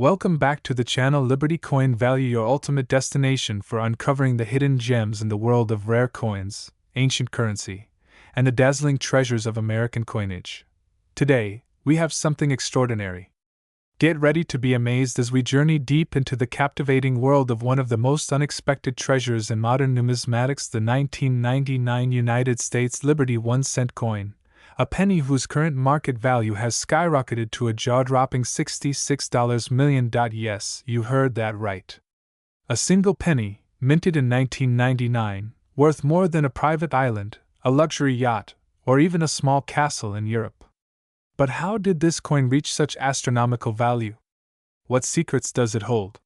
Welcome back to the channel Liberty Coin Value, your ultimate destination for uncovering the hidden gems in the world of rare coins, ancient currency, and the dazzling treasures of American coinage. Today, we have something extraordinary. Get ready to be amazed as we journey deep into the captivating world of one of the most unexpected treasures in modern numismatics, the 1999 United States Liberty 1-cent coin, a penny whose current market value has skyrocketed to a jaw-dropping $66 million. Yes, you heard that right. A single penny, minted in 1999, worth more than a private island, a luxury yacht, or even a small castle in Europe. But how did this coin reach such astronomical value? What secrets does it hold?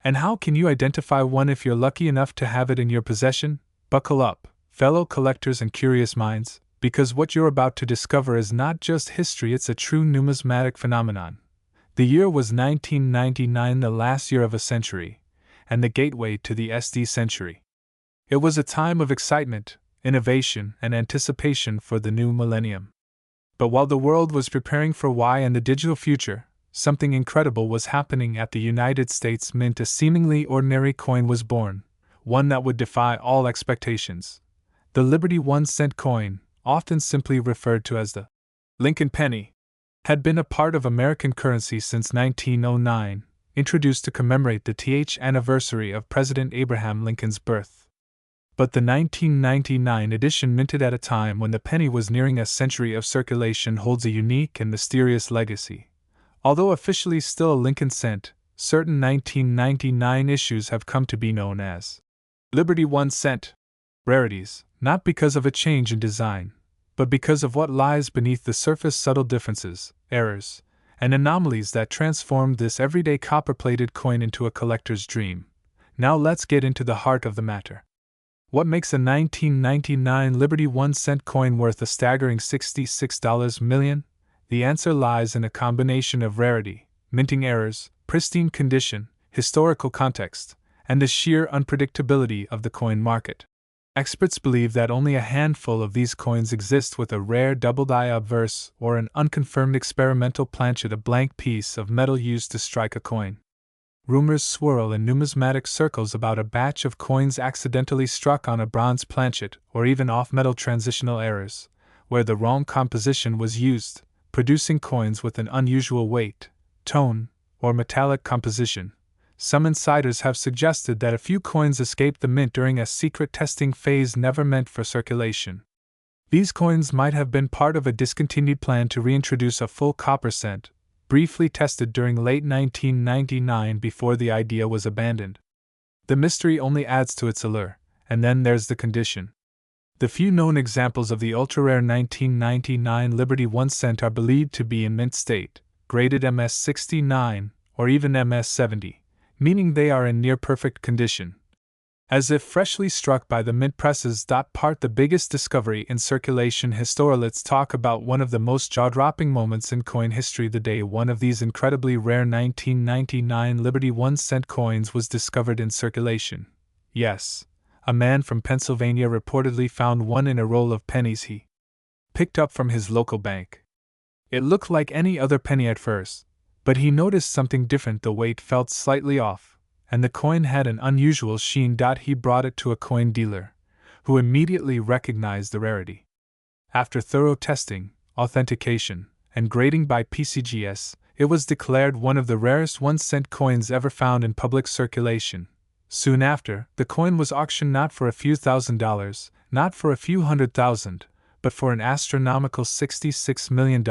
And how can you identify one if you're lucky enough to have it in your possession? Buckle up, fellow collectors and curious minds, because what you're about to discover is not just history, it's a true numismatic phenomenon. The year was 1999, the last year of a century, and the gateway to the SD century. It was a time of excitement, innovation, and anticipation for the new millennium. But while the world was preparing for Y and the digital future, something incredible was happening at the United States Mint. A seemingly ordinary coin was born, one that would defy all expectations. The Liberty 1-cent coin, often simply referred to as the Lincoln penny, had been a part of American currency since 1909, introduced to commemorate the 10th anniversary of President Abraham Lincoln's birth. But the 1999 edition, minted at a time when the penny was nearing a century of circulation, holds a unique and mysterious legacy. Although officially still a Lincoln cent, certain 1999 issues have come to be known as Liberty 1-cent rarities, not because of a change in design, but because of what lies beneath the surface: subtle differences, errors, and anomalies that transformed this everyday copper-plated coin into a collector's dream. Now let's get into the heart of the matter. What makes a 1999 Liberty 1-cent coin worth a staggering $66 million? The answer lies in a combination of rarity, minting errors, pristine condition, historical context, and the sheer unpredictability of the coin market. Experts believe that only a handful of these coins exist, with a rare double-die obverse or an unconfirmed experimental planchet, a blank piece of metal used to strike a coin. Rumors swirl in numismatic circles about a batch of coins accidentally struck on a bronze planchet, or even off-metal transitional errors, where the wrong composition was used, producing coins with an unusual weight, tone, or metallic composition. Some insiders have suggested that a few coins escaped the mint during a secret testing phase never meant for circulation. These coins might have been part of a discontinued plan to reintroduce a full copper cent, briefly tested during late 1999 before the idea was abandoned. The mystery only adds to its allure, and then there's the condition. The few known examples of the ultra-rare 1999 Liberty 1-cent are believed to be in mint state, graded MS-69, or even MS-70, meaning they are in near-perfect condition, as if freshly struck by the mint presses. Part the biggest discovery in circulation history. Let's talk about one of the most jaw-dropping moments in coin history. The day one of these incredibly rare 1999 Liberty 1-cent coins was discovered in circulation. Yes, a man from Pennsylvania reportedly found one in a roll of pennies he picked up from his local bank. It looked like any other penny at first, but he noticed something different. The weight felt slightly off, and the coin had an unusual sheen. He brought it to a coin dealer, who immediately recognized the rarity. After thorough testing, authentication, and grading by PCGS, it was declared one of the rarest 1-cent coins ever found in public circulation. Soon after, the coin was auctioned not for a few $1,000s, not for a few $100,000, but for an astronomical $66 million,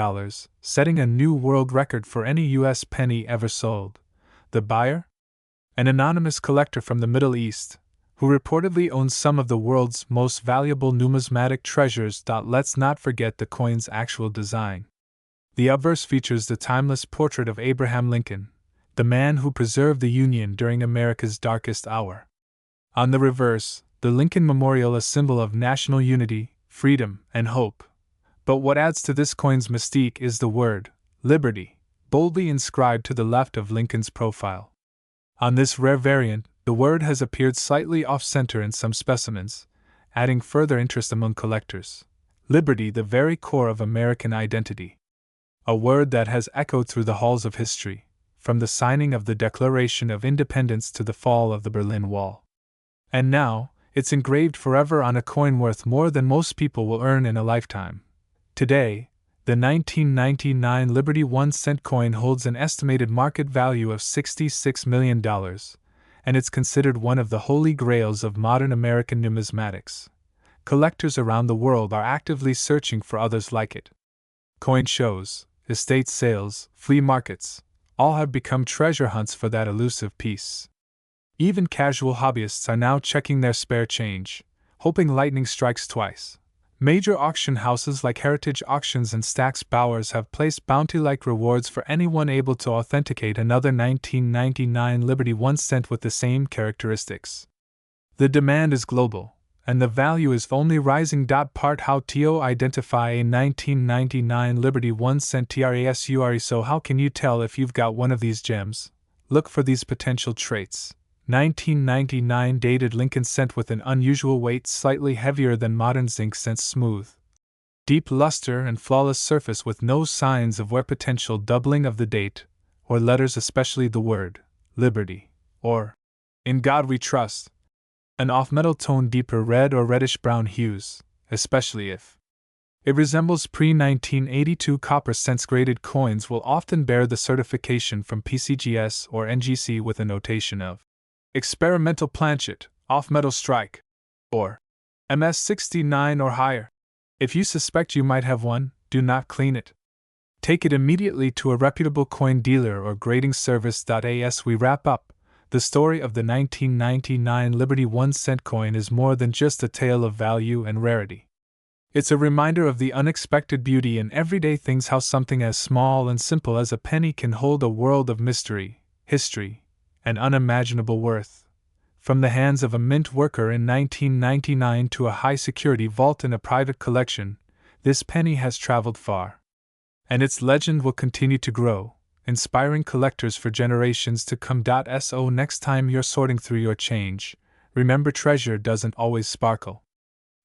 setting a new world record for any U.S. penny ever sold. The buyer? An anonymous collector from the Middle East, who reportedly owns some of the world's most valuable numismatic treasures. Let's not forget the coin's actual design. The obverse features the timeless portrait of Abraham Lincoln, the man who preserved the Union during America's darkest hour. On the reverse, the Lincoln Memorial, a symbol of national unity, freedom, and hope. But what adds to this coin's mystique is the word, liberty, boldly inscribed to the left of Lincoln's profile. On this rare variant, the word has appeared slightly off-center in some specimens, adding further interest among collectors. Liberty, the very core of American identity. A word that has echoed through the halls of history, from the signing of the Declaration of Independence to the fall of the Berlin Wall. And now, it's engraved forever on a coin worth more than most people will earn in a lifetime. Today, the 1999 Liberty 1-cent coin holds an estimated market value of $66 million, and it's considered one of the holy grails of modern American numismatics. Collectors around the world are actively searching for others like it. Coin shows, estate sales, flea markets, all have become treasure hunts for that elusive piece. Even casual hobbyists are now checking their spare change, hoping lightning strikes twice. Major auction houses like Heritage Auctions and Stack's Bowers have placed bounty-like rewards for anyone able to authenticate another 1999 Liberty 1-cent with the same characteristics. The demand is global, and the value is only rising. Part how to identify a 1999 Liberty 1-cent TRASURE. So how can you tell if you've got one of these gems? Look for these potential traits. 1999 dated Lincoln cent with an unusual weight, slightly heavier than modern zinc cents, smooth, deep luster and flawless surface with no signs of wear, potential doubling of the date, or letters, especially the word Liberty, or In God We Trust. An off-metal tone, deeper red or reddish-brown hues, especially if it resembles pre-1982 copper cents. Graded coins will often bear the certification from PCGS or NGC with a notation of Experimental Planchet, Off-Metal Strike, or MS69 or higher. If you suspect you might have one, do not clean it. Take it immediately to a reputable coin dealer or grading service. As we wrap up, the story of the 1999 Liberty 1-cent coin is more than just a tale of value and rarity. It's a reminder of the unexpected beauty in everyday things, how something as small and simple as a penny can hold a world of mystery, history, and unimaginable worth. From the hands of a mint worker in 1999 to a high-security vault in a private collection, this penny has traveled far. And its legend will continue to grow, inspiring collectors for generations to come. So next time you're sorting through your change, remember, treasure doesn't always sparkle.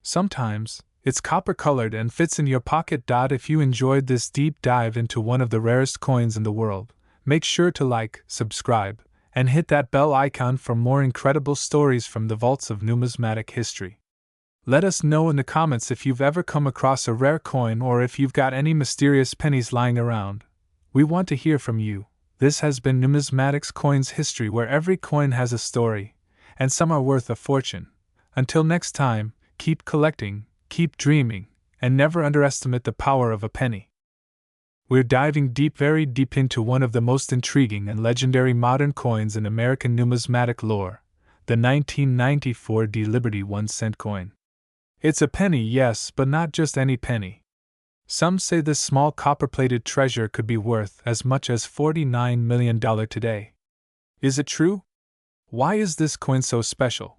Sometimes, it's copper-colored and fits in your pocket. If you enjoyed this deep dive into one of the rarest coins in the world, make sure to like, subscribe, and hit that bell icon for more incredible stories from the vaults of numismatic history. Let us know in the comments if you've ever come across a rare coin or if you've got any mysterious pennies lying around. We want to hear from you. This has been Numismatics Coins History, where every coin has a story, and some are worth a fortune. Until next time, keep collecting, keep dreaming, and never underestimate the power of a penny. We're diving deep, very deep, into one of the most intriguing and legendary modern coins in American numismatic lore, the 1994 Liberty 1-cent coin. It's a penny, yes, but not just any penny. Some say this small copper-plated treasure could be worth as much as $49 million today. Is it true? Why is this coin so special?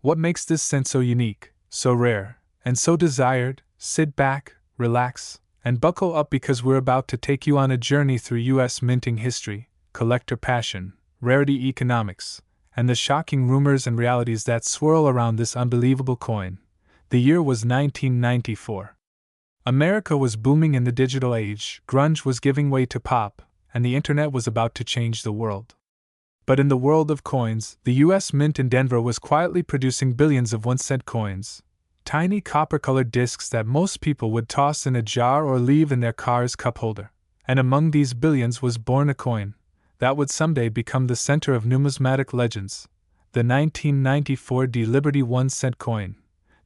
What makes this cent so unique, so rare, and so desired? Sit back, relax, and buckle up, because we're about to take you on a journey through U.S. minting history, collector passion, rarity economics, and the shocking rumors and realities that swirl around this unbelievable coin. The year was 1994. America was booming in the digital age, grunge was giving way to pop, and the internet was about to change the world. But in the world of coins, the U.S. Mint in Denver was quietly producing billions of 1-cent coins. Tiny copper-colored discs that most people would toss in a jar or leave in their car's cup holder. And among these billions was born a coin that would someday become the center of numismatic legends, the 1994 Liberty 1-cent coin.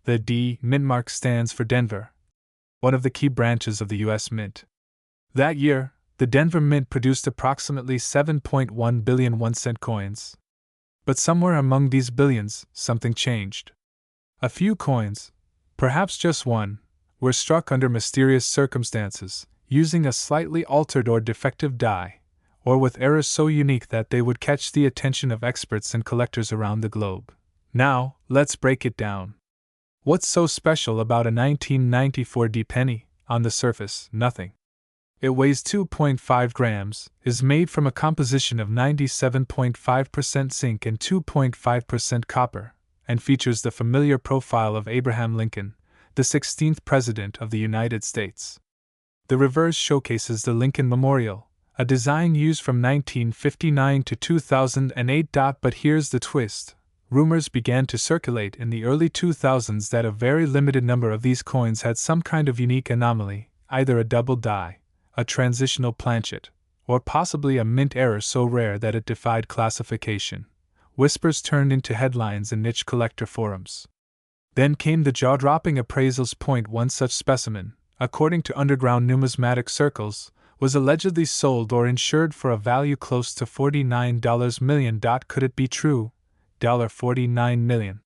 The D mint mark stands for Denver, one of the key branches of the U.S. Mint. That year, the Denver Mint produced approximately 7.1 billion 1-cent coins. But somewhere among these billions, something changed. A few coins, perhaps just one, were struck under mysterious circumstances, using a slightly altered or defective die, or with errors so unique that they would catch the attention of experts and collectors around the globe. Now, let's break it down. What's so special about a 1994 D penny? On the surface, nothing. It weighs 2.5 grams, is made from a composition of 97.5% zinc and 2.5% copper, and features the familiar profile of Abraham Lincoln, the 16th President of the United States. The reverse showcases the Lincoln Memorial, a design used from 1959 to 2008. But here's the twist. Rumors began to circulate in the early 2000s that a very limited number of these coins had some kind of unique anomaly, either a double die, a transitional planchet, or possibly a mint error so rare that it defied classification. Whispers turned into headlines in niche collector forums. Then came the jaw-dropping appraisals. One such specimen, according to underground numismatic circles, was allegedly sold or insured for a value close to $49 million. Could it be true? $49 million.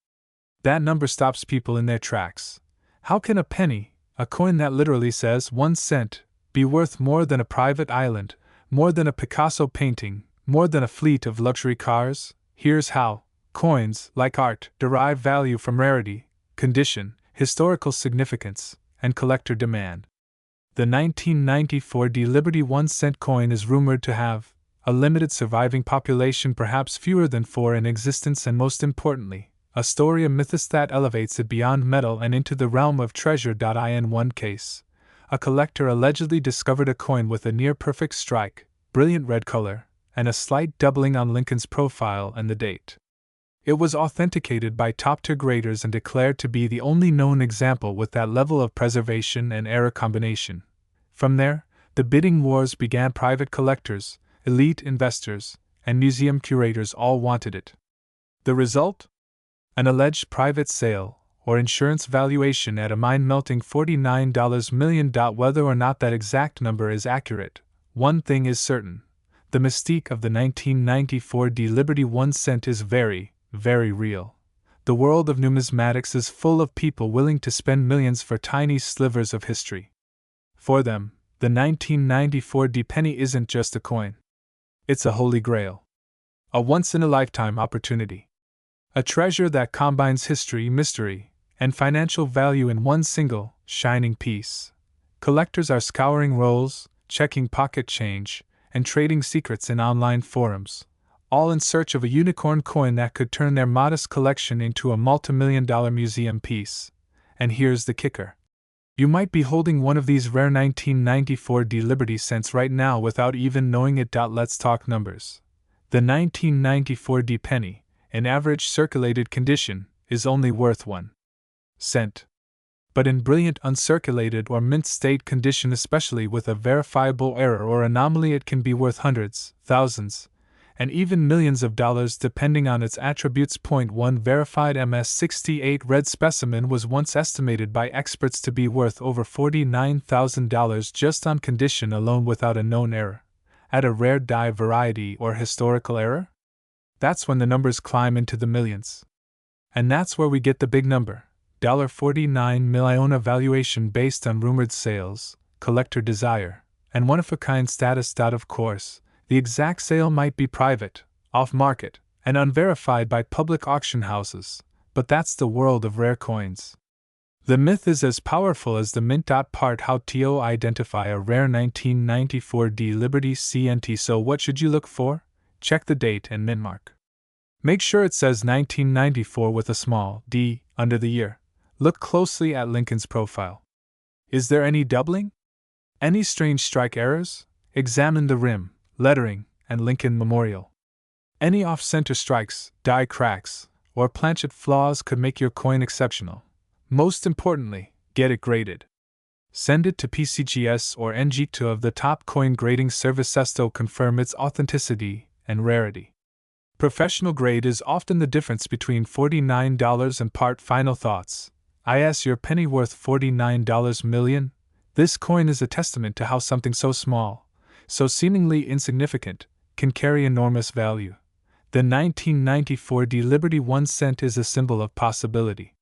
That number stops people in their tracks. How can a penny, a coin that literally says 1 cent, be worth more than a private island, more than a Picasso painting, more than a fleet of luxury cars? Here's how. Coins, like art, derive value from rarity, condition, historical significance, and collector demand. The 1994 Liberty 1 cent coin is rumored to have a limited surviving population, perhaps fewer than 4 in existence, and most importantly, a story, a mythos that elevates it beyond metal and into the realm of treasure. In one case, a collector allegedly discovered a coin with a near-perfect strike, brilliant red color, and a slight doubling on Lincoln's profile and the date. It was authenticated by top-tier graders and declared to be the only known example with that level of preservation and error combination. From there, the bidding wars began. Private collectors, elite investors, and museum curators all wanted it. The result? An alleged private sale, or insurance valuation at a mind-melting $49 million. Whether or not that exact number is accurate, one thing is certain. The mystique of the 1994 Liberty 1 cent is very, very real. The world of numismatics is full of people willing to spend millions for tiny slivers of history. For them, the 1994 penny isn't just a coin. It's a holy grail. A once-in-a-lifetime opportunity. A treasure that combines history, mystery, and financial value in one single, shining piece. Collectors are scouring rolls, checking pocket change, and trading secrets in online forums, all in search of a unicorn coin that could turn their modest collection into a multi-million-dollar museum piece. And here's the kicker. You might be holding one of these rare 1994 Liberty cents right now without even knowing it. Let's talk numbers. The 1994 penny, in average circulated condition, is only worth 1 cent. But in brilliant uncirculated or mint state condition, especially with a verifiable error or anomaly, it can be worth hundreds, thousands, and even millions of dollars depending on its attributes. 1 Verified MS-68 red specimen was once estimated by experts to be worth over $49,000 just on condition alone without a known error. At a rare die variety or historical error? That's when the numbers climb into the millions. And that's where we get the big number, $49 million valuation based on rumored sales, collector desire, and one-of-a-kind status. Of course, the exact sale might be private, off-market, and unverified by public auction houses, but that's the world of rare coins. The myth is as powerful as the mint. Part how to identify a rare 1994 Liberty CNT. So what should you look for? Check the date and mint mark. Make sure it says 1994 with a small d under the year. Look closely at Lincoln's profile. Is there any doubling? Any strange strike errors? Examine the rim, lettering, and Lincoln Memorial. Any off-center strikes, die cracks, or planchet flaws could make your coin exceptional. Most importantly, get it graded. Send it to PCGS or NG2 of the top coin grading service to confirm its authenticity and rarity. Professional grade is often the difference between $49 and part. Final thoughts. Is your penny worth $49 million? This coin is a testament to how something so small, so seemingly insignificant, can carry enormous value. The 1994 Liberty 1 cent is a symbol of possibility.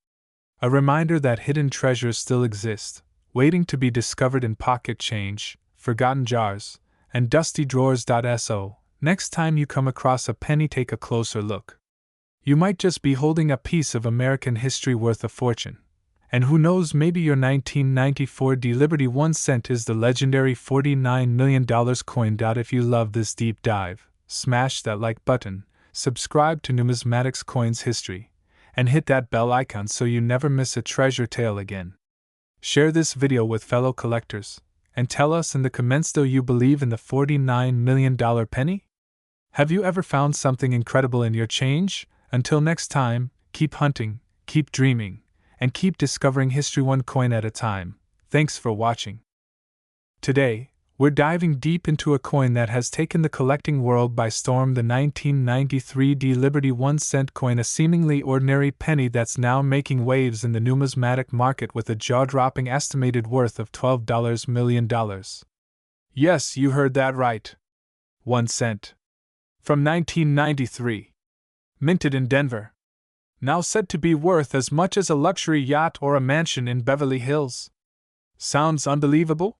A reminder that hidden treasures still exist, waiting to be discovered in pocket change, forgotten jars, and dusty drawers. So, next time you come across a penny, take a closer look. You might just be holding a piece of American history worth a fortune. And who knows, maybe your 1994 Liberty 1 cent is the legendary $49 million coin. If you love this deep dive, smash that like button, subscribe to Numismatics Coins History, and hit that bell icon so you never miss a treasure tale again. Share this video with fellow collectors, and tell us in the comments though you believe in the $49 million penny? Have you ever found something incredible in your change? Until next time, keep hunting, keep dreaming, and keep discovering history one coin at a time. Thanks for watching. Today, we're diving deep into a coin that has taken the collecting world by storm, the 1993 D Liberty 1 cent coin, a seemingly ordinary penny that's now making waves in the numismatic market with a jaw-dropping estimated worth of $12 million. Yes, you heard that right. 1 cent. From 1993. Minted in Denver. Now said to be worth as much as a luxury yacht or a mansion in Beverly Hills. Sounds unbelievable?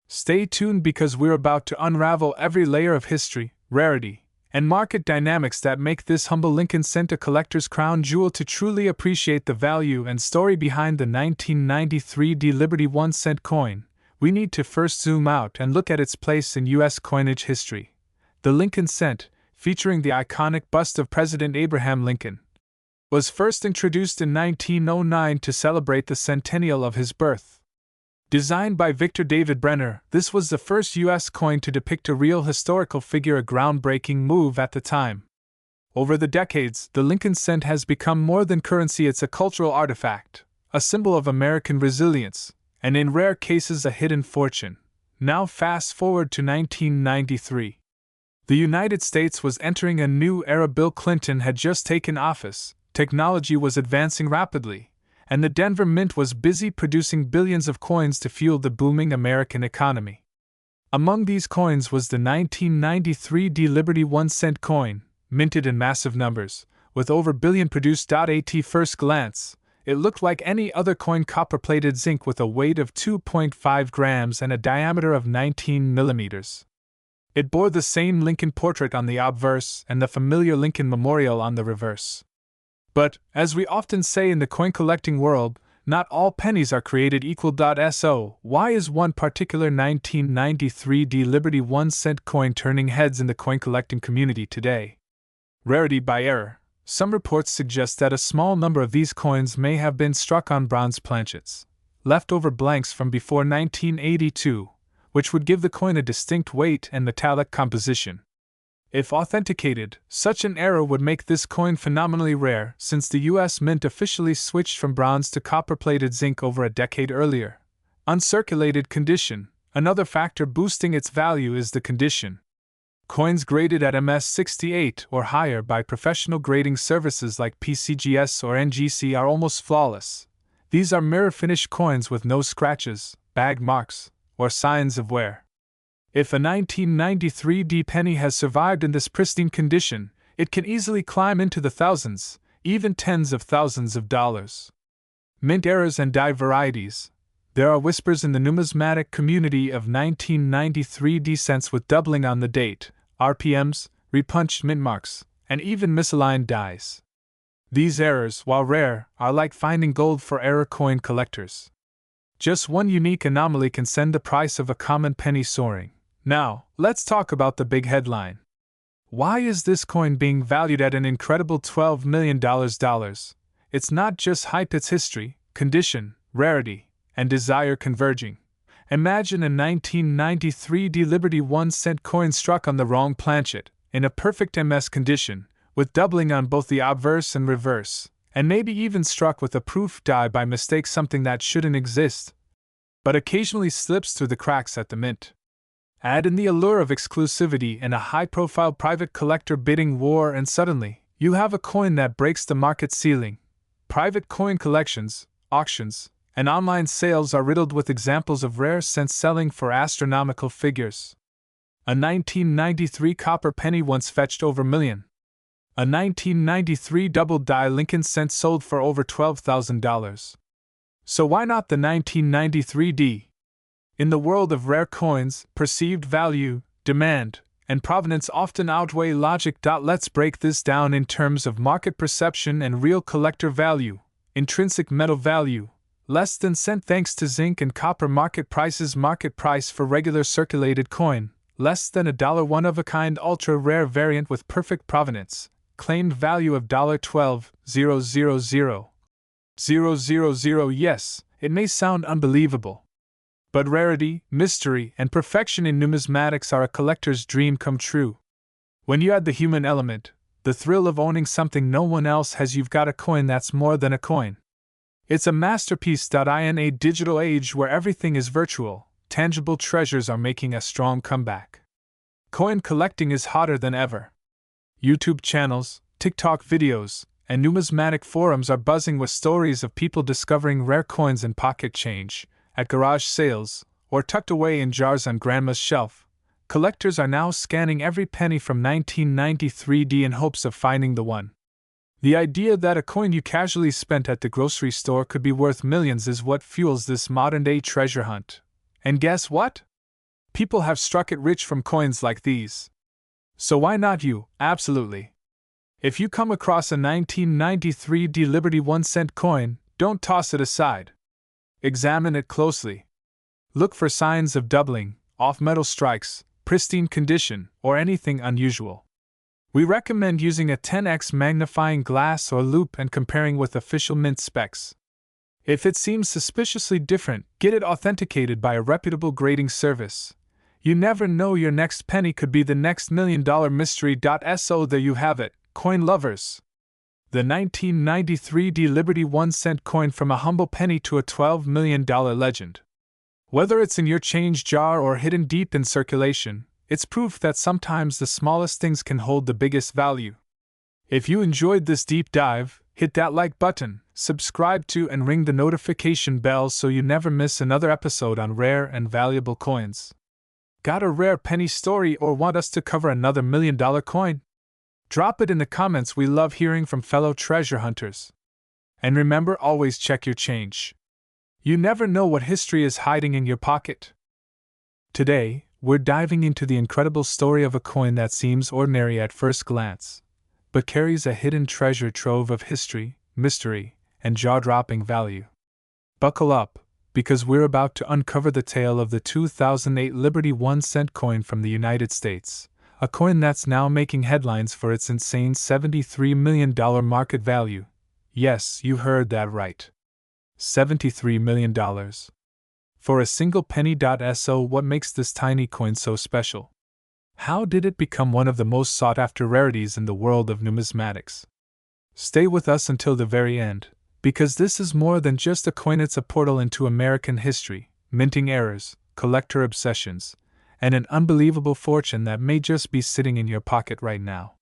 Stay tuned because we're about to unravel every layer of history, rarity, and market dynamics that make this humble Lincoln cent a collector's crown jewel. To truly appreciate the value and story behind the 1993 D Liberty 1 cent coin, we need to first zoom out and look at its place in U.S. coinage history. The Lincoln cent, featuring the iconic bust of President Abraham Lincoln, was first introduced in 1909 to celebrate the centennial of his birth. Designed by Victor David Brenner, this was the first U.S. coin to depict a real historical figure, a groundbreaking move at the time. Over the decades, the Lincoln cent has become more than currency. It's a cultural artifact, a symbol of American resilience, and in rare cases a hidden fortune. Now fast forward to 1993. The United States was entering a new era. Bill Clinton had just taken office, technology was advancing rapidly, and the Denver Mint was busy producing billions of coins to fuel the booming American economy. Among these coins was the 1993 D Liberty 1 cent coin, minted in massive numbers, with over billion produced. At first glance, it looked like any other coin, copper-plated zinc with a weight of 2.5 grams and a diameter of 19 millimeters. It bore the same Lincoln portrait on the obverse and the familiar Lincoln memorial on the reverse. But, as we often say in the coin collecting world, not all pennies are created equal. So, why is one particular 1993 D Liberty 1 cent coin turning heads in the coin collecting community today? Rarity by error. Some reports suggest that a small number of these coins may have been struck on bronze planchets, leftover blanks from before 1982, which would give the coin a distinct weight and metallic composition. If authenticated, such an error would make this coin phenomenally rare, since the U.S. Mint officially switched from bronze to copper-plated zinc over a decade earlier. Uncirculated condition. Another factor boosting its value is the condition. Coins graded at MS68 or higher by professional grading services like PCGS or NGC are almost flawless. These are mirror-finished coins with no scratches, bag marks, or signs of wear. If a 1993 D penny has survived in this pristine condition, it can easily climb into the thousands, even tens of thousands of dollars. Mint errors and die varieties. There are whispers in the numismatic community of 1993 D cents with doubling on the date, RPMs, repunched mint marks, and even misaligned dies. These errors, while rare, are like finding gold for error coin collectors. Just one unique anomaly can send the price of a common penny soaring. Now, let's talk about the big headline. Why is this coin being valued at an incredible $12 million? It's not just hype, it's history, condition, rarity, and desire converging. Imagine a 1993 D Liberty 1 cent coin struck on the wrong planchet, in a perfect MS condition, with doubling on both the obverse and reverse, and maybe even struck with a proof die by mistake, something that shouldn't exist, but occasionally slips through the cracks at the mint. Add in the allure of exclusivity and a high-profile private collector bidding war, and suddenly, you have a coin that breaks the market ceiling. Private coin collections, auctions, and online sales are riddled with examples of rare cents selling for astronomical figures. A 1993 copper penny once fetched over $1 million. A 1993 double-die Lincoln cent sold for over $12,000. So why not the 1993 D? In the world of rare coins, perceived value, demand, and provenance often outweigh logic. Let's break this down in terms of market perception and real collector value. Intrinsic metal value, less than cent thanks to zinc and copper market prices. Market price for regular circulated coin, less than $1. One-of-a-kind ultra-rare variant with perfect provenance, claimed value of $12,000,000. Yes, it may sound unbelievable. But rarity, mystery, and perfection in numismatics are a collector's dream come true. When you add the human element, the thrill of owning something no one else has, you've got a coin that's more than a coin. It's a masterpiece. In a digital age where everything is virtual, tangible treasures are making a strong comeback. Coin collecting is hotter than ever. YouTube channels, TikTok videos, and numismatic forums are buzzing with stories of people discovering rare coins in pocket change, at garage sales, or tucked away in jars on grandma's shelf. Collectors are now scanning every penny from 1993 in hopes of finding the one. The idea that a coin you casually spent at the grocery store could be worth millions is what fuels this modern-day treasure hunt. And guess what? People have struck it rich from coins like these. So why not you? Absolutely. If you come across a 1993 Liberty 1-cent coin, don't toss it aside. Examine it closely. Look for signs of doubling, off-metal strikes, pristine condition, or anything unusual. We recommend using a 10x magnifying glass or loupe and comparing with official mint specs. If it seems suspiciously different, get it authenticated by a reputable grading service. You never know, your next penny could be the next $1 million mystery. So there you have it, coin lovers. The 1993 Liberty 1-cent coin, from a humble penny to a $12 million legend. Whether it's in your change jar or hidden deep in circulation, it's proof that sometimes the smallest things can hold the biggest value. If you enjoyed this deep dive, hit that like button, subscribe to and ring the notification bell so you never miss another episode on rare and valuable coins. Got a rare penny story or want us to cover another $1 million coin? Drop it in the comments. We love hearing from fellow treasure hunters. And remember, always check your change. You never know what history is hiding in your pocket. Today, we're diving into the incredible story of a coin that seems ordinary at first glance, but carries a hidden treasure trove of history, mystery, and jaw-dropping value. Buckle up, because we're about to uncover the tale of the 2008 Liberty 1-cent coin from the United States, a coin that's now making headlines for its insane $73 million market value. Yes, you heard that right. $73 million. For a single penny. So what makes this tiny coin so special? How did it become one of the most sought-after rarities in the world of numismatics? Stay with us until the very end, because this is more than just a coin. It's a portal into American history, minting errors, collector obsessions, and an unbelievable fortune that may just be sitting in your pocket right now.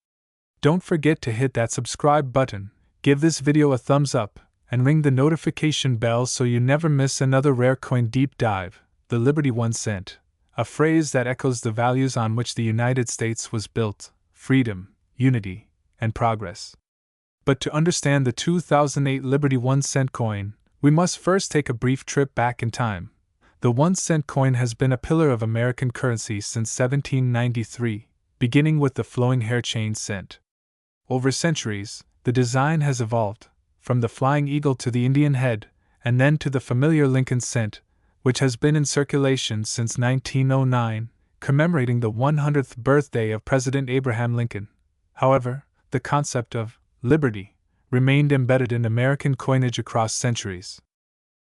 Don't forget to hit that subscribe button, give this video a thumbs up, and ring the notification bell so you never miss another rare coin deep dive. The Liberty 1 cent, a phrase that echoes the values on which the United States was built: freedom, unity, and progress. But to understand the 2008 Liberty 1 cent coin, we must first take a brief trip back in time. The 1 cent coin has been a pillar of American currency since 1793, beginning with the flowing hair chain cent. Over centuries, the design has evolved, from the flying eagle to the Indian head, and then to the familiar Lincoln cent, which has been in circulation since 1909, commemorating the 100th birthday of President Abraham Lincoln. However, the concept of liberty remained embedded in American coinage across centuries.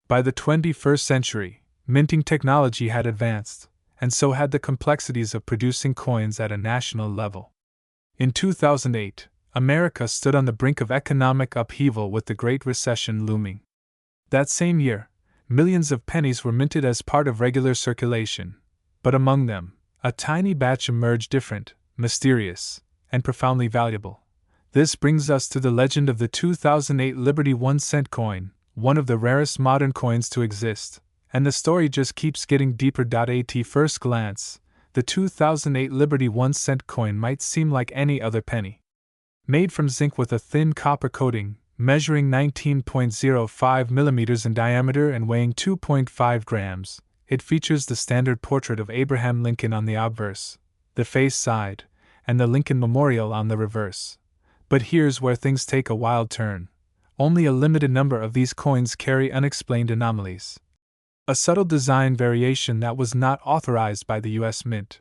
By the 21st century, minting technology had advanced, and so had the complexities of producing coins at a national level. In 2008, America stood on the brink of economic upheaval with the Great Recession looming. That same year, millions of pennies were minted as part of regular circulation, but among them, a tiny batch emerged different, mysterious, and profoundly valuable. This brings us to the legend of the 2008 Liberty 1 cent coin, one of the rarest modern coins to exist, and the story just keeps getting deeper. At first glance, the 2008 Liberty 1 cent coin might seem like any other penny. Made from zinc with a thin copper coating, measuring 19.05 millimeters in diameter and weighing 2.5 grams, it features the standard portrait of Abraham Lincoln on the obverse, the face side, and the Lincoln Memorial on the reverse. But here's where things take a wild turn. Only a limited number of these coins carry unexplained anomalies. A subtle design variation that was not authorized by the U.S. Mint.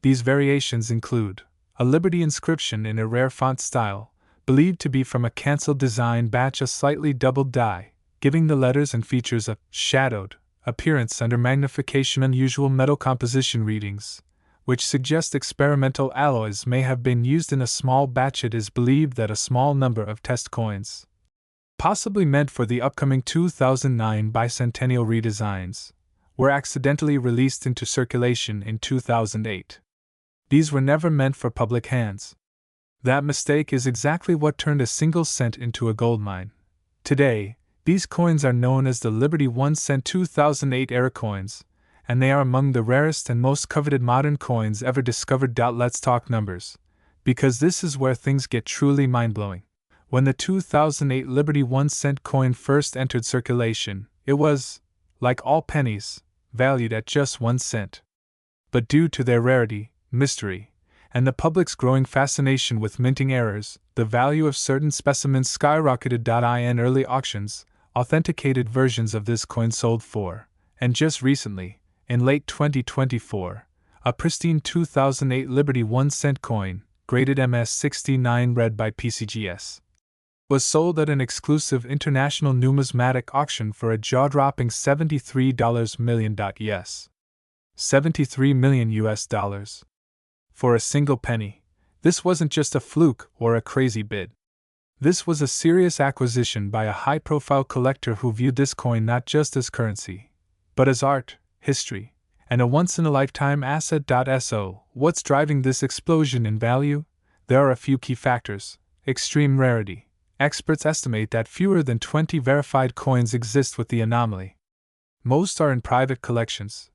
These variations include a Liberty inscription in a rare font style, believed to be from a canceled design batch, a slightly doubled die, giving the letters and features a shadowed appearance under magnification, unusual metal composition readings, which suggest experimental alloys may have been used in a small batch. It is believed that a small number of test coins, possibly meant for the upcoming 2009 bicentennial redesigns, were accidentally released into circulation in 2008. These were never meant for public hands. That mistake is exactly what turned a single cent into a gold mine. Today, these coins are known as the Liberty 1 cent 2008 era coins, and they are among the rarest and most coveted modern coins ever discovered. Let's talk numbers, because this is where things get truly mind-blowing. When the 2008 Liberty 1 cent coin first entered circulation, it was, like all pennies, valued at just 1 cent. But due to their rarity, mystery, and the public's growing fascination with minting errors, the value of certain specimens skyrocketed. In early auctions, authenticated versions of this coin sold for, and just recently, in late 2024, a pristine 2008 Liberty 1 cent coin, graded MS69 read by PCGS, was sold at an exclusive international numismatic auction for a jaw-dropping $73 million. Yes, $73 million US dollars. For a single penny. This wasn't just a fluke or a crazy bid. This was a serious acquisition by a high-profile collector who viewed this coin not just as currency, but as art, history, and a once-in-a-lifetime asset. So, what's driving this explosion in value? There are a few key factors. Extreme rarity. Experts estimate that fewer than 20 verified coins exist with the anomaly. Most are in private collections.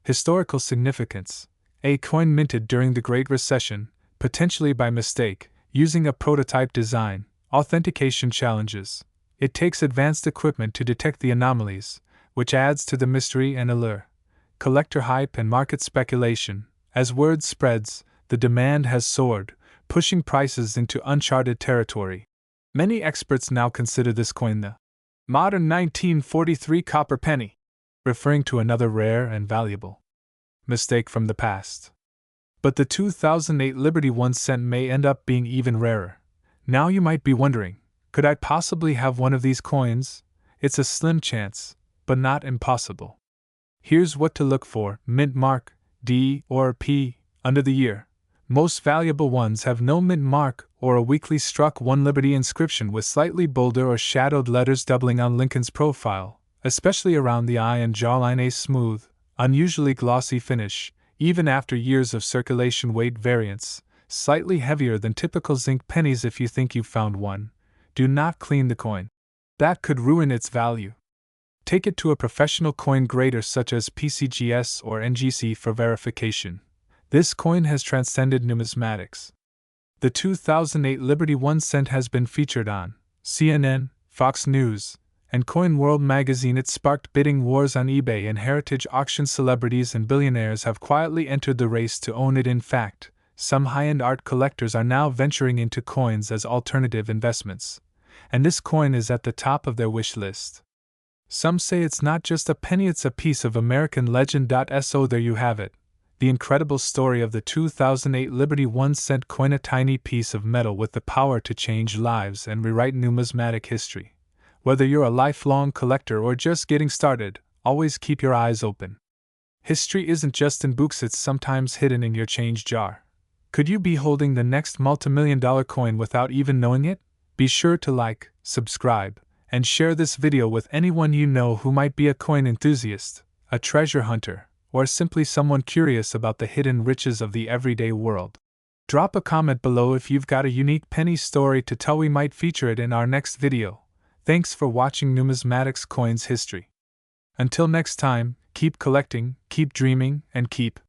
Historical significance. A coin minted during the Great Recession, potentially by mistake, using a prototype design. Authentication challenges. It takes advanced equipment to detect the anomalies, which adds to the mystery and allure. Collector hype and market speculation. As word spreads, the demand has soared, pushing prices into uncharted territory. Many experts now consider this coin the modern 1943 copper penny, referring to another rare and valuable mistake from the past. But the 2008 Liberty 1 cent may end up being even rarer. Now you might be wondering, could I possibly have one of these coins? It's a slim chance, but not impossible. Here's what to look for: mint mark, D or P, under the year. Most valuable ones have no mint mark or a weakly struck 1 Liberty inscription with slightly bolder or shadowed letters doubling on Lincoln's profile, especially around the eye and jawline. A smooth, unusually glossy finish, even after years of circulation. Weight variance, slightly heavier than typical zinc pennies. If you think you've found one, do not clean the coin. That could ruin its value. Take it to a professional coin grader such as PCGS or NGC for verification. This coin has transcended numismatics. The 2008 Liberty 1 cent has been featured on CNN, Fox News, and Coin World magazine. It sparked bidding wars on eBay and heritage auction. Celebrities and billionaires have quietly entered the race to own it. In fact, some high-end art collectors are now venturing into coins as alternative investments, and this coin is at the top of their wish list. Some say it's not just a penny, it's a piece of American legend. So there you have it, the incredible story of the 2008 Liberty 1 cent coin, a tiny piece of metal with the power to change lives and rewrite numismatic history. Whether you're a lifelong collector or just getting started, always keep your eyes open. History isn't just in books, it's sometimes hidden in your change jar. Could you be holding the next multi-million-dollar coin without even knowing it? Be sure to like, subscribe, and share this video with anyone you know who might be a coin enthusiast, a treasure hunter, or simply someone curious about the hidden riches of the everyday world. Drop a comment below if you've got a unique penny story to tell. We might feature it in our next video. Thanks for watching Numismatics Coins History. Until next time, keep collecting, keep dreaming, and keep.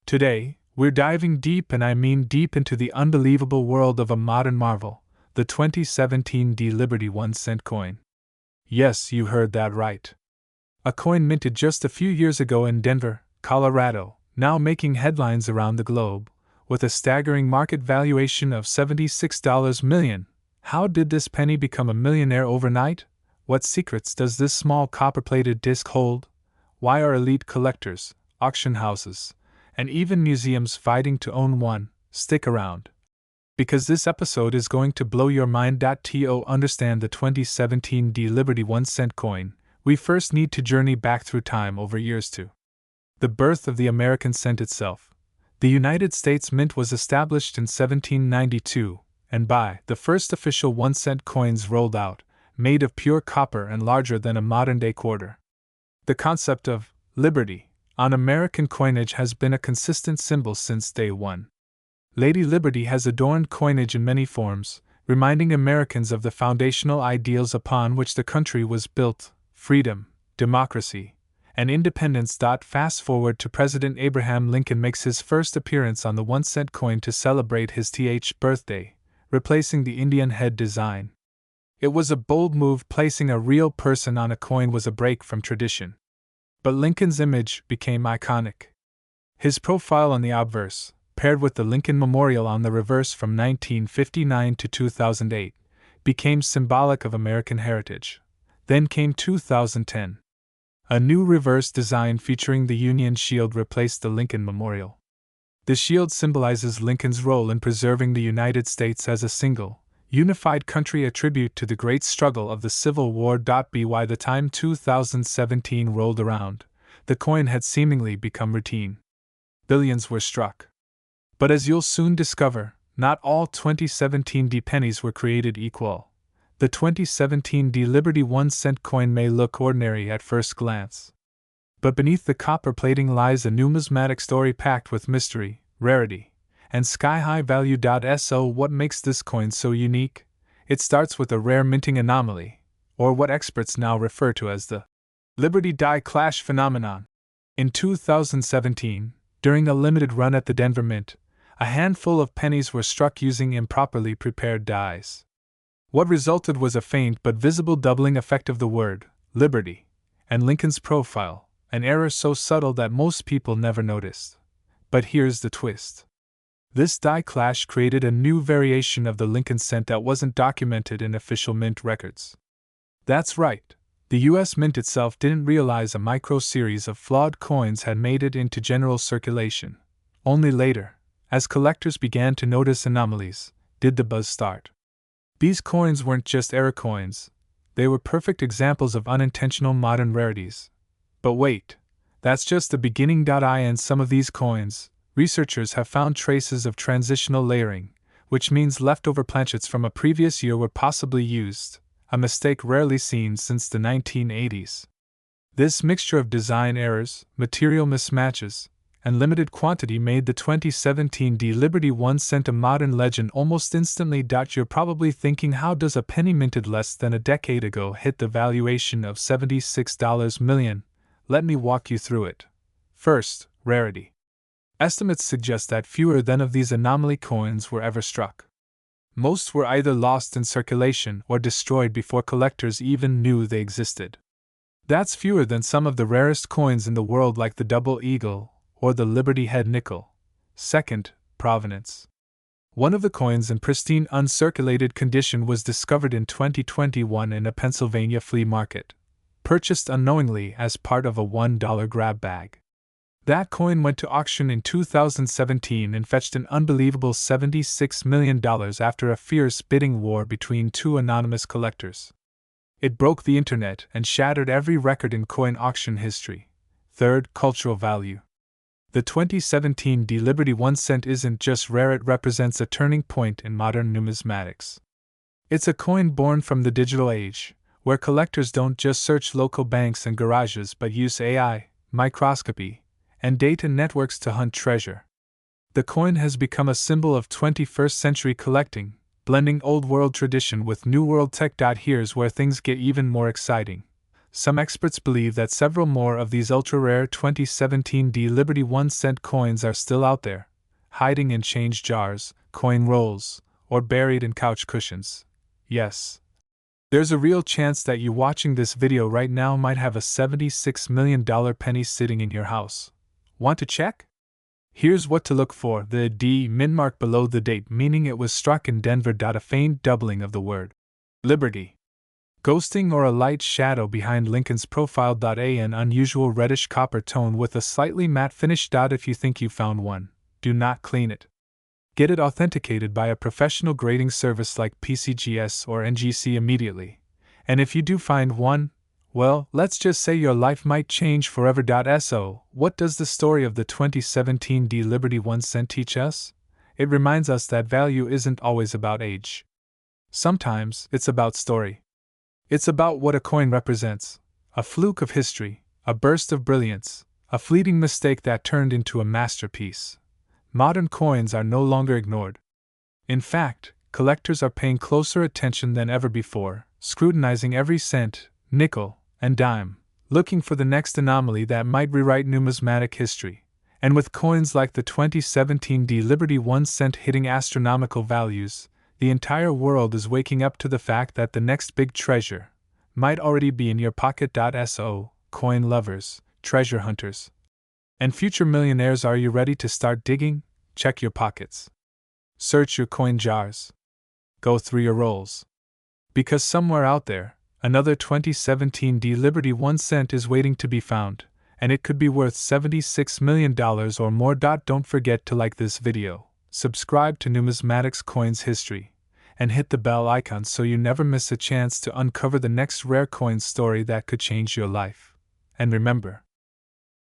Today, we're diving deep, and I mean deep, into the unbelievable world of a modern marvel, the 2017 D Liberty 1 cent coin. Yes, you heard that right. A coin minted just a few years ago in Denver, Colorado, now making headlines around the globe, with a staggering market valuation of $76 million. How did this penny become a millionaire overnight? What secrets does this small copper-plated disc hold? Why are elite collectors, auction houses, and even museums fighting to own one? Stick around, because this episode is going to blow your mind. To understand the 2017 D Liberty 1 cent coin, we first need to journey back through time over years to the birth of the American cent itself. The United States Mint was established in 1792, and by the first official 1-cent coins rolled out, made of pure copper and larger than a modern-day quarter. The concept of liberty on American coinage has been a consistent symbol since day one. Lady Liberty has adorned coinage in many forms, reminding Americans of the foundational ideals upon which the country was built: freedom, democracy, and independence. Fast forward to President Abraham Lincoln makes his first appearance on the 1-cent coin to celebrate his birthday, replacing the Indian head design. It was a bold move. Placing a real person on a coin was a break from tradition. But Lincoln's image became iconic. His profile on the obverse, paired with the Lincoln Memorial on the reverse from 1959 to 2008, became symbolic of American heritage. Then came 2010. A new reverse design featuring the Union Shield replaced the Lincoln Memorial. The shield symbolizes Lincoln's role in preserving the United States as a single, unified country, a tribute to the great struggle of the Civil War. By the time 2017 rolled around, the coin had seemingly become routine. Billions were struck. But as you'll soon discover, not all 2017 D pennies were created equal. The 2017 D Liberty 1-cent coin may look ordinary at first glance. But beneath the copper plating lies a numismatic story packed with mystery, rarity, and sky-high value. So what makes this coin so unique? It starts with a rare minting anomaly, or what experts now refer to as the Liberty Die Clash phenomenon. In 2017, during a limited run at the Denver Mint, a handful of pennies were struck using improperly prepared dies. What resulted was a faint but visible doubling effect of the word liberty and Lincoln's profile, an error so subtle that most people never noticed. But here's the twist. This die clash created a new variation of the Lincoln cent that wasn't documented in official mint records. That's right, the US Mint itself didn't realize a micro-series of flawed coins had made it into general circulation. Only later, as collectors began to notice anomalies, did the buzz start. These coins weren't just error coins, they were perfect examples of unintentional modern rarities. But wait, that's just the beginning. In some of these coins, researchers have found traces of transitional layering, which means leftover planchets from a previous year were possibly used, a mistake rarely seen since the 1980s. This mixture of design errors, material mismatches, and limited quantity made the 2017 D Liberty 1-cent a modern legend almost instantly. You're probably thinking, how does a penny minted less than a decade ago hit the valuation of $76 million? Let me walk you through it. First, rarity. Estimates suggest that fewer than of these anomaly coins were ever struck. Most were either lost in circulation or destroyed before collectors even knew they existed. That's fewer than some of the rarest coins in the world, like the Double Eagle or the Liberty Head Nickel. Second, provenance. One of the coins in pristine uncirculated condition was discovered in 2021 in a Pennsylvania flea market, purchased unknowingly as part of a $1 grab bag. That coin went to auction in 2017 and fetched an unbelievable $76 million after a fierce bidding war between two anonymous collectors. It broke the internet and shattered every record in coin auction history. Third, cultural value. The 2017 D Liberty 1-cent isn't just rare, it represents a turning point in modern numismatics. It's a coin born from the digital age, where collectors don't just search local banks and garages but use AI, microscopy, and data networks to hunt treasure. The coin has become a symbol of 21st century collecting, blending old world tradition with new world tech. Here's where things get even more exciting. Some experts believe that several more of these ultra-rare 2017 D Liberty 1-cent coins are still out there, hiding in change jars, coin rolls, or buried in couch cushions. Yes, there's a real chance that you watching this video right now might have a $76 million penny sitting in your house. Want to check? Here's what to look for: the D mint mark below the date, meaning it was struck in Denver. A faint doubling of the word Liberty. Ghosting or a light shadow behind Lincoln's profile. An unusual reddish copper tone with a slightly matte finish. If you think you found one, do not clean it. Get it authenticated by a professional grading service like PCGS or NGC immediately. And if you do find one, Well, let's just say your life might change forever. So, what does the story of the 2017 D Liberty 1 cent teach us? It reminds us that value isn't always about age. Sometimes it's about story. It's about what a coin represents: a fluke of history, a burst of brilliance, a fleeting mistake that turned into a masterpiece. Modern coins are no longer ignored. In fact, collectors are paying closer attention than ever before, scrutinizing every cent, nickel, and dime, looking for the next anomaly that might rewrite numismatic history. And with coins like the 2017 D Liberty 1 cent hitting astronomical values, the entire world is waking up to the fact that the next big treasure might already be in your pocket. So, coin lovers, treasure hunters, and future millionaires, are you ready to start digging? Check your pockets. Search your coin jars. Go through your rolls. Because somewhere out there, another 2017 D Liberty 1 cent is waiting to be found, and it could be worth $76 million or more. Don't forget to like this video, subscribe to Numismatics Coins History, and hit the bell icon so you never miss a chance to uncover the next rare coin story that could change your life. And remember,